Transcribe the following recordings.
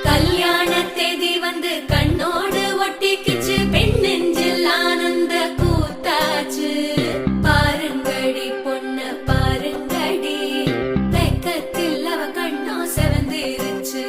கல்யாண தேதி வந்து கண்ணோடு ஒட்டிக்கிச்சு, பெண் நெஞ்சில் ஆனந்த கூத்தாச்சு. பாருங்கடி பொண்ண பாருங்கடி, வெக்கத்தில் அவ கண்ணோ செவந்திருச்சு.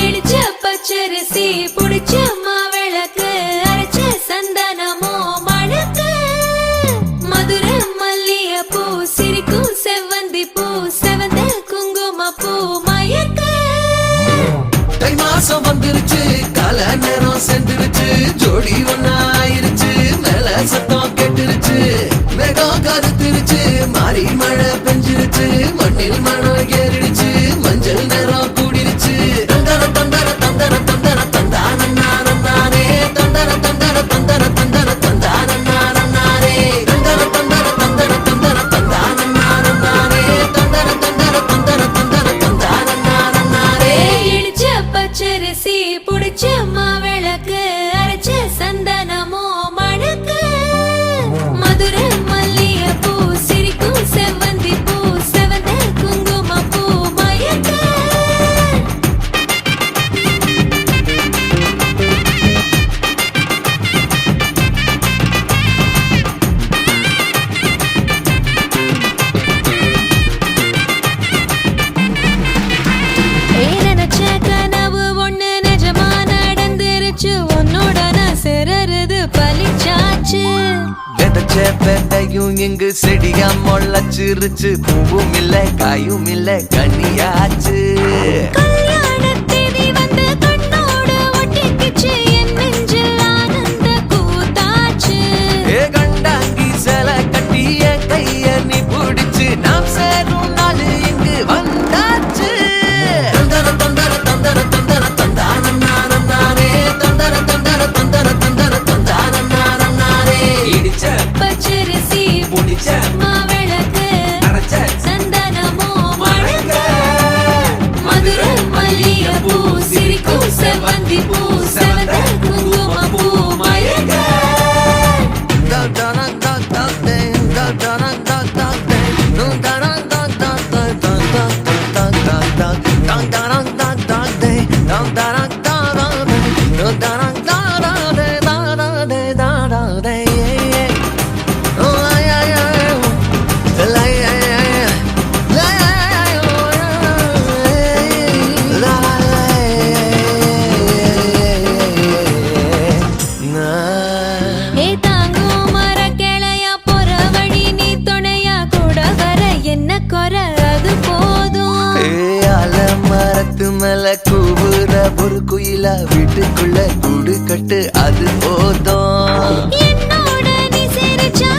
இடிச்ச பச்சரிசி புடிச்ச மாவிளக்கு, அரைச்ச சந்தனமோ மணக்கு. மதுரை மல்லிய பூ சிரிக்கும் செவ்வந்தி பூ, செவந்த குங்கும பூ மயக்க. தை மாசம் வந்துருச்சு, கால நேரம் சென்றுருச்சு, ஜோடி ஒன்னாயிருச்சு, மேல சத்தம் கேட்டுருச்சு. மேகம் கருத்துருச்சு, மாறி மழை பெஞ்சிருச்சு, மண்ணில் மனம் ஏறிடுச்சு, மஞ்சள் நேரம் கூடிருச்சு. தந்தர தந்தர தந்தர தந்தர தந்தானே தந்தர தந்தர தந்தர தந்தர தந்தானே தந்தர தந்தர தந்தர தந்தர தந்தானே தந்தர தந்தர தந்தர தந்தர தந்தானே. இடிச்ச பச்சரிசி புடிச்ச மாவிளக்கு, அரைச்ச சந்தனமோ மணக்கு. மதுரை மல்லிய பூ சிரிக்கும் செவ்வந்தி பூ, செவந்த குங்கும பூ மயக்க. நினைச்ச கனவு ஒண்ணு நிஜமா நடந்துருச்சு, உன்னோட நான் சிறருது பலிச்சாச்சு. விதைச்ச பெண்டையும் இங்கு செடியா முளைச்சிருச்சு, பூவும் இல்ல காயும் இல்ல கனியாச்சு. கல்யாண தேதி வந்து கண்ணோடு ஒட்டிக்கிச்சு, என் நெஞ்சில் ஆனந்த கூத்தாச்சு. ஏ கண்டாங்கி சில கட்டி என் கைய நீ பிடிச்சு, நாம் சேரும் நாள் இங்கு வந்தாச்சு. தந்தர தந்தர தந்தர தந்தர தந்தானே தந்தர தந்தர தந்தர தந்தர தந்தானே. இடிச்ச பச்சரிசி புடிச்ச மாவிளக்கு, அரைச்ச சந்தனமோ மணக்க. மதுரை மல்லிய பூ சிரிக்கும் செவ்வந்தி பூ, செவந்த குங்கும பூ மயக்க. ஏ தாங்கும் மர கிளையா போற வழி நீ துணையா, கூட வர என்ன குறை அது போதும். மரத்து மேல கூவுற ஒரு குயிலா, வீட்டுக்குள்ள கூடு கட்டு அது போதும். என்னோட நீ சிரிச்சா